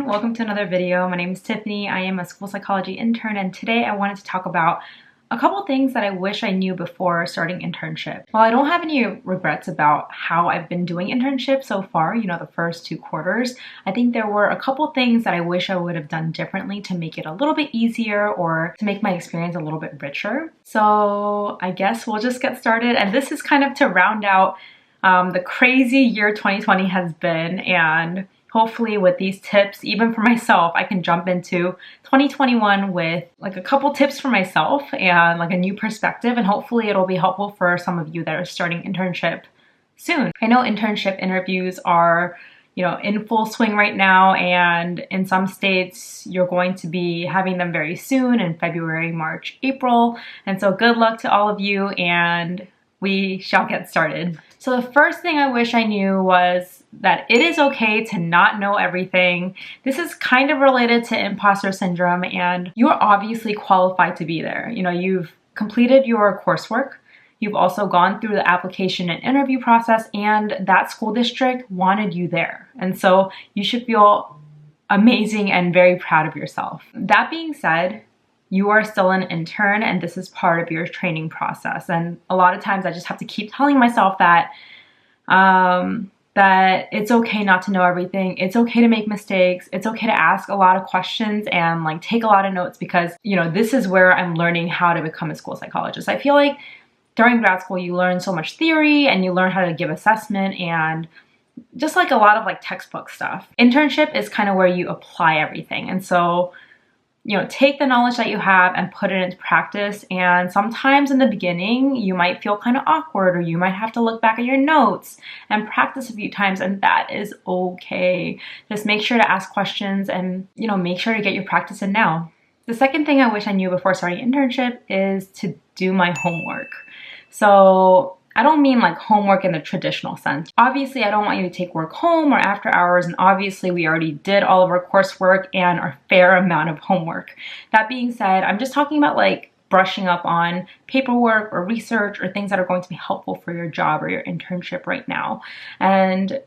everyone, welcome to another video. My name is Tiffany. I am a school psychology intern, and today I wanted to talk about a couple things that I wish I knew before starting internship. While I don't have any regrets about how I've been doing internship so far, the first 2 quarters, I think there were a couple things that I wish I would have done differently to make it a little bit easier or to make my experience a little bit richer. So I guess we'll just get started, and this is kind of to round out the crazy year 2020 has been, and hopefully with these tips, even for myself, I can jump into 2021 with like a couple tips for myself and like a new perspective, and hopefully it'll be helpful for some of you that are starting internship soon. I know internship interviews are, in full swing right now, and in some states you're going to be having them very soon in February, March, April. And so good luck to all of you, and we shall get started. So the first thing I wish I knew was that it is okay to not know everything. This is kind of related to imposter syndrome, and you're obviously qualified to be there. You've completed your coursework. You've also gone through the application and interview process, and that school district wanted you there. And so you should feel amazing and very proud of yourself. That being said, you are still an intern, and this is part of your training process. And a lot of times I just have to keep telling myself that that it's okay not to know everything. It's okay to make mistakes. It's okay to ask a lot of questions and like take a lot of notes, because this is where I'm learning how to become a school psychologist. I feel like during grad school you learn so much theory and you learn how to give assessment and just like a lot of like textbook stuff. Internship is kind of where you apply everything. And so take the knowledge that you have and put it into practice. And sometimes in the beginning, you might feel kind of awkward, or you might have to look back at your notes and practice a few times, and that is okay. Just make sure to ask questions and, make sure to get your practice in now. The second thing I wish I knew before starting internship is to do my homework. So I don't mean like homework in the traditional sense. Obviously, I don't want you to take work home or after hours, and obviously we already did all of our coursework and our fair amount of homework. That being said, I'm just talking about like brushing up on paperwork or research or things that are going to be helpful for your job or your internship right now. And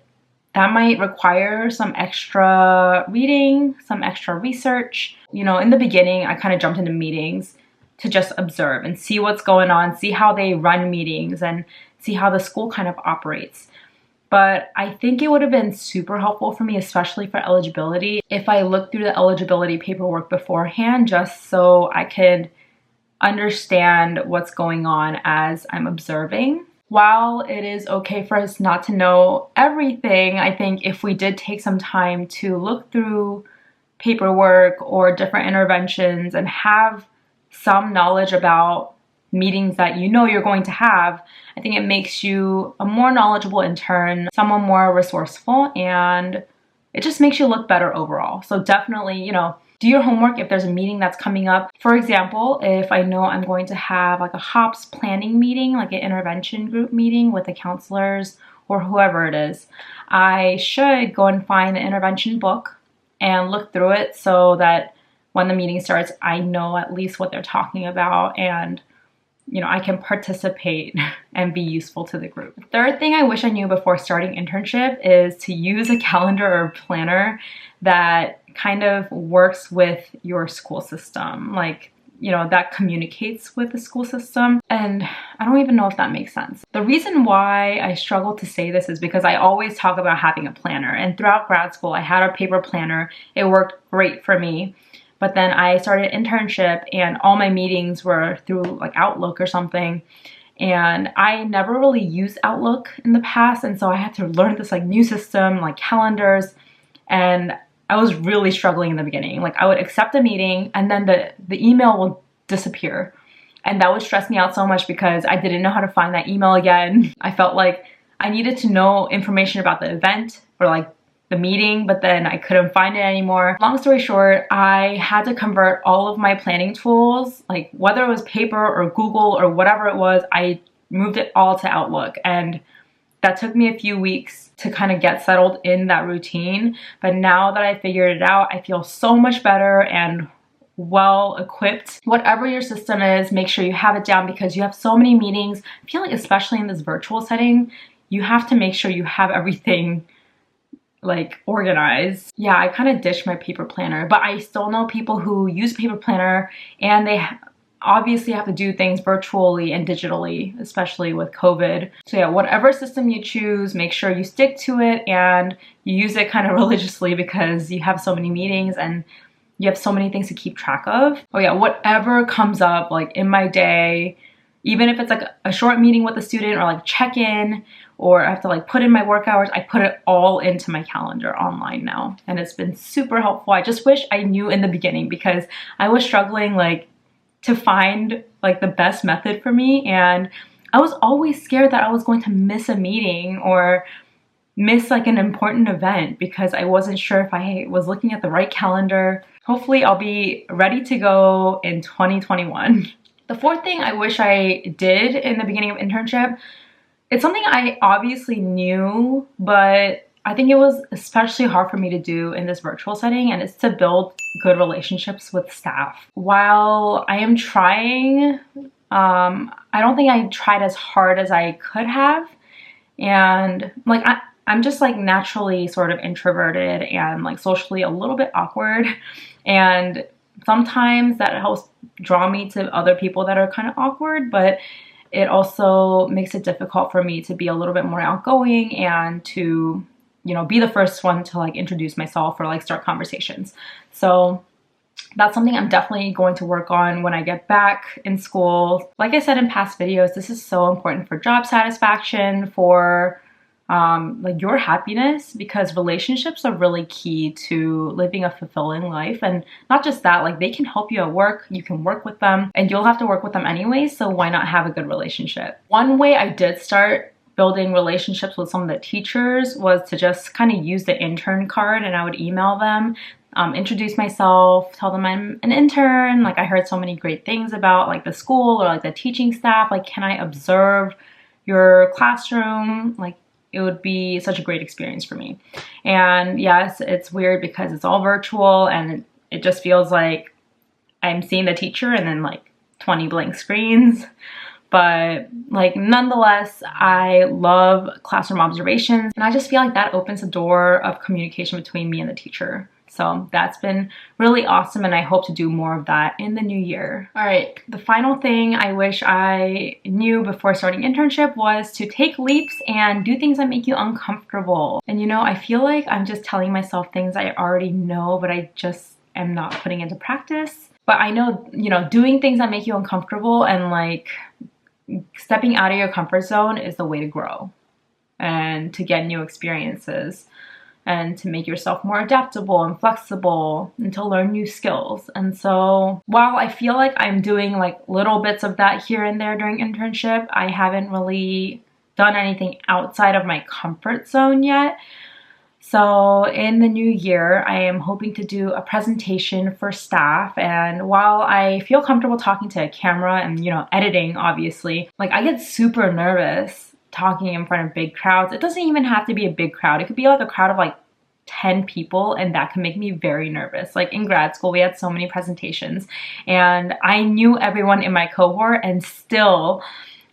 that might require some extra reading, some extra research. In the beginning, I kind of jumped into meetings to just observe and see what's going on, see how they run meetings, and see how the school kind of operates. But I think it would have been super helpful for me, especially for eligibility, if I looked through the eligibility paperwork beforehand, just so I could understand what's going on as I'm observing. While it is okay for us not to know everything, I think if we did take some time to look through paperwork or different interventions and have some knowledge about meetings that you're going to have, I think it makes you a more knowledgeable intern, someone more resourceful, and it just makes you look better overall. So definitely, do your homework if there's a meeting that's coming up. For example, if I know I'm going to have like a HOPS planning meeting, like an intervention group meeting with the counselors or whoever it is, I should go and find the intervention book and look through it so that when the meeting starts, I know at least what they're talking about, and I can participate and be useful to the group. The third thing I wish I knew before starting internship is to use a calendar or planner that kind of works with your school system, like that communicates with the school system. And I don't even know if that makes sense. The reason why I struggle to say this is because I always talk about having a planner, and throughout grad school I had a paper planner. It worked great for me. But then I started internship, and all my meetings were through like Outlook or something. And I never really used Outlook in the past. And so I had to learn this like new system, like calendars. And I was really struggling in the beginning. Like I would accept a meeting and then the email will disappear. And that would stress me out so much because I didn't know how to find that email again. I felt like I needed to know information about the event or like the meeting, but then I couldn't find it anymore. Long story short, I had to convert all of my planning tools, like whether it was paper or Google or whatever it was, I moved it all to Outlook. And that took me a few weeks to kind of get settled in that routine. But now that I figured it out, I feel so much better and well equipped. Whatever your system is, make sure you have it down, because you have so many meetings. I feel like especially in this virtual setting, you have to make sure you have everything like organized. Yeah, I kind of ditched my paper planner, but I still know people who use paper planner and they obviously have to do things virtually and digitally, especially with COVID. So yeah, whatever system you choose, make sure you stick to it and you use it kind of religiously because you have so many meetings and you have so many things to keep track of. Oh yeah, whatever comes up like in my day, even if it's like a short meeting with a student or like check-in, or I have to like put in my work hours, I put it all into my calendar online now. And it's been super helpful. I just wish I knew in the beginning because I was struggling like to find like the best method for me. And I was always scared that I was going to miss a meeting or miss like an important event because I wasn't sure if I was looking at the right calendar. Hopefully I'll be ready to go in 2021. The fourth thing I wish I did in the beginning of internship, it's something I obviously knew, but I think it was especially hard for me to do in this virtual setting, and it's to build good relationships with staff. While I am trying, I don't think I tried as hard as I could have. And like, I'm just like naturally sort of introverted and like socially a little bit awkward. And sometimes that helps draw me to other people that are kind of awkward, but it also makes it difficult for me to be a little bit more outgoing and to, you know, be the first one to like introduce myself or like start conversations. So that's something I'm definitely going to work on when I get back in school. Like I said in past videos, this is so important for job satisfaction, for like your happiness, because relationships are really key to living a fulfilling life. And not just that, like they can help you at work, you can work with them, and you'll have to work with them anyway, so why not have a good relationship? One way I did start building relationships with some of the teachers was to just kind of use the intern card, and I would email them, introduce myself, tell them I'm an intern, like I heard so many great things about like the school or like the teaching staff, like can I observe your classroom? Like it would be such a great experience for me. And yes, it's weird because it's all virtual and it just feels like I'm seeing the teacher and then like 20 blank screens. But like nonetheless, I love classroom observations, and I just feel like that opens the door of communication between me and the teacher. So that's been really awesome, and I hope to do more of that in the new year. All right, the final thing I wish I knew before starting internship was to take leaps and do things that make you uncomfortable. And you know, I feel like I'm just telling myself things I already know, but I just am not putting into practice. But I know, you know, doing things that make you uncomfortable and like stepping out of your comfort zone is the way to grow and to get new experiences and to make yourself more adaptable and flexible and to learn new skills. And so while I feel like I'm doing like little bits of that here and there during internship, I haven't really done anything outside of my comfort zone yet. So in the new year, I am hoping to do a presentation for staff. And while I feel comfortable talking to a camera and, you know, editing, obviously, like I get super nervous talking in front of big crowds. It doesn't even have to be a big crowd. It could be like a crowd of like 10 people, and that can make me very nervous. Like in grad school, we had so many presentations and I knew everyone in my cohort, and still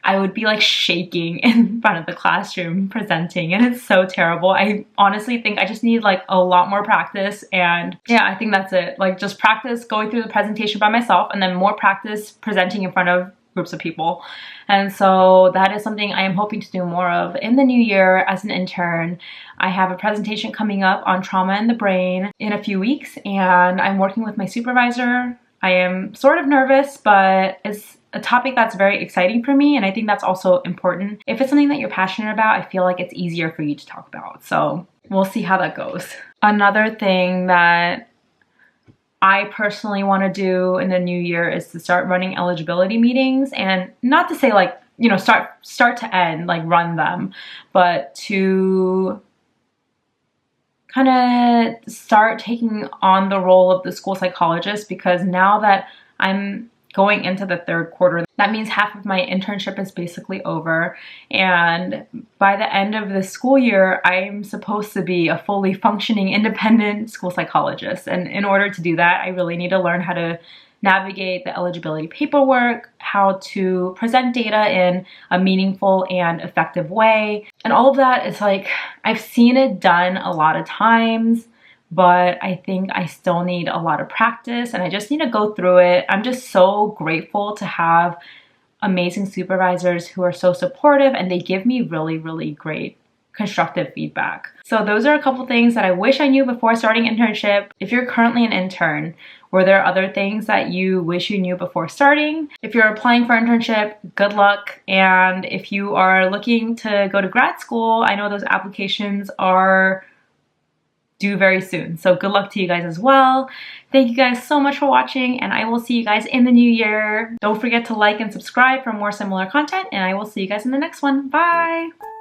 I would be like shaking in front of the classroom presenting, and it's so terrible. I honestly think I just need like a lot more practice, and yeah, I think that's it. Like just practice going through the presentation by myself and then more practice presenting in front of groups of people. And so that is something I am hoping to do more of in the new year as an intern. I have a presentation coming up on trauma in the brain in a few weeks, and I'm working with my supervisor. I am sort of nervous, but it's a topic that's very exciting for me, and I think that's also important. If it's something that you're passionate about, I feel like it's easier for you to talk about. So we'll see how that goes. Another thing that I personally want to do in the new year is to start running eligibility meetings, and not to say like, you know, start to end, like run them, but to kind of start taking on the role of the school psychologist, because now that I'm going into the third quarter, that means half of my internship is basically over, and by the end of the school year, I'm supposed to be a fully functioning independent school psychologist. And in order to do that, I really need to learn how to navigate the eligibility paperwork, how to present data in a meaningful and effective way. And all of that is like, I've seen it done a lot of times, but I think I still need a lot of practice and I just need to go through it. I'm just so grateful to have amazing supervisors who are so supportive and they give me really, really great constructive feedback. So those are a couple things that I wish I knew before starting internship. If you're currently an intern, were there other things that you wish you knew before starting? If you're applying for internship, good luck. And if you are looking to go to grad school, I know those applications are due very soon. So good luck to you guys as well. Thank you guys so much for watching and I will see you guys in the new year. Don't forget to like and subscribe for more similar content and I will see you guys in the next one. Bye!